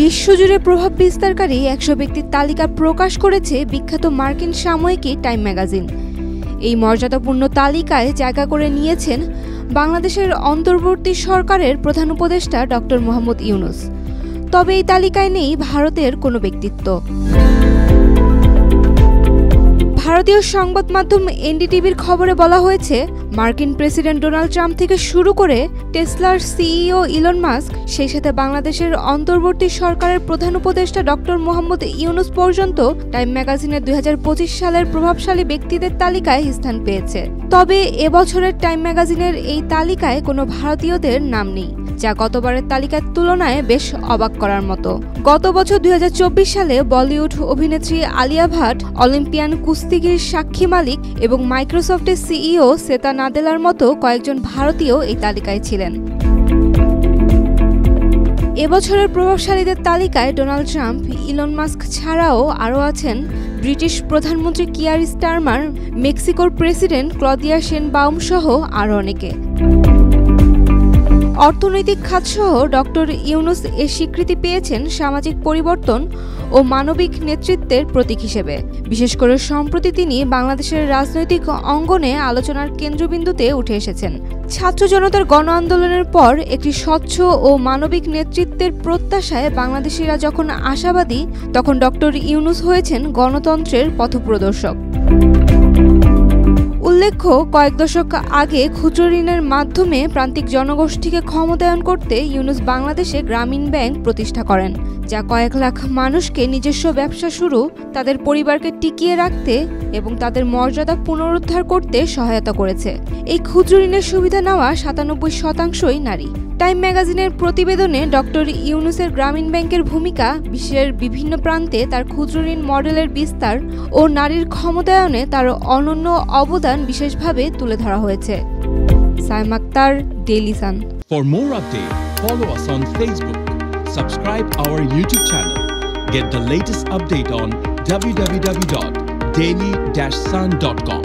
বিশ্বজুড়ে প্রভাব বিস্তারকারী 100 ব্যক্তির তালিকা প্রকাশ করেছে বিখ্যাত মার্কিন সাময়িকী টাইম ম্যাগাজিন। এই মর্যাদাপূর্ণ তালিকায় জায়গা করে নিয়েছেন বাংলাদেশের অন্তর্বর্তী সরকারের প্রধান উপদেষ্টা ডক্টর মোহাম্মদ ইউনূস। তবে এই তালিকায় নেই ভারতের কোনো ব্যক্তিত্ব। ভারতীয় সংবাদ মাধ্যম এনডিটিভির খবরে বলা হয়েছে, মার্কিন প্রেসিডেন্ট ডোনাল্ড ট্রাম্প থেকে শুরু করে টেসলার সিইও ইলন মাস্ক, সেই সাথে বাংলাদেশের অন্তর্বর্তী সরকারের প্রধান উপদেষ্টা ডক্টর মোহাম্মদ ইউনূস পর্যন্ত টাইম ম্যাগাজিনের 2025 সালের প্রভাবশালী ব্যক্তিদের তালিকায় স্থান পেয়েছে। তবে এবছরের টাইম ম্যাগাজিনের এই তালিকায় কোনো ভারতীয়দের নাম নেই, যা গতবারের তালিকার তুলনায় বেশ অবাক করার মতো। গত বছর 2024 সালে বলিউড অভিনেত্রী আলিয়া ভাট, অলিম্পিয়ান কুস্তিগির সাক্ষী মালিক এবং মাইক্রোসফটের সিইও সেতা নাদেলার মতো কয়েকজন ভারতীয় এই তালিকায় ছিলেন। এবছরের প্রভাবশালীদের তালিকায় ডোনাল্ড ট্রাম্প, ইলন মাস্ক ছাড়াও আরও আছেন ব্রিটিশ প্রধানমন্ত্রী কিয়ার স্টারমার, মেক্সিকোর প্রেসিডেন্ট ক্লদিয়া শেনবাউম সহ আরও অনেকে। অর্থনৈতিক খাতসহ ডক্টর ইউনূস এর স্বীকৃতি পেয়েছেন সামাজিক পরিবর্তন ও মানবিক নেতৃত্বের প্রতীক হিসেবে। বিশেষ করে সম্প্রতি তিনি বাংলাদেশের রাজনৈতিক অঙ্গনে আলোচনার কেন্দ্রবিন্দুতে উঠে এসেছেন। ছাত্র জনতার গণ আন্দোলনের পর একটি স্বচ্ছ ও মানবিক নেতৃত্বের প্রত্যাশায় বাংলাদেশিরা যখন আশাবাদী, তখন ডক্টর ইউনূস হয়েছেন গণতন্ত্রের পথপ্রদর্শক। উল্লেখ্য, কয়েক দশক আগে ক্ষুদ্র ঋণের মাধ্যমে প্রান্তিক জনগোষ্ঠীকে ক্ষমতায়ন করতে ইউনূস বাংলাদেশে গ্রামীণ ব্যাংক প্রতিষ্ঠা করেন, যা কয়েক লাখ মানুষকে নিজস্ব ব্যবসা শুরু, তাদের পরিবারকে টিকিয়ে রাখতে এবং তাদের মর্যাদা পুনরুদ্ধার করতে সহায়তা করেছে। এই ক্ষুদ্র ঋণের সুবিধা নেওয়া 97% নারী। টাইম ম্যাগাজিনের প্রতিবেদনে ডক্টর ইউনূসের গ্রামীণ ব্যাংকের ভূমিকা, বিশ্বের বিভিন্ন প্রান্তে তার ক্ষুদ্র ঋণ মডেলের বিস্তার ও নারীর ক্ষমতায়নে তার অনন্য অবদান বিশেষভাবে তুলে ধরা হয়েছে। Saim Akhtar, Daily Sun. For more updates, follow us on Facebook, subscribe our YouTube channel, get the latest update on www.daily-sun.com.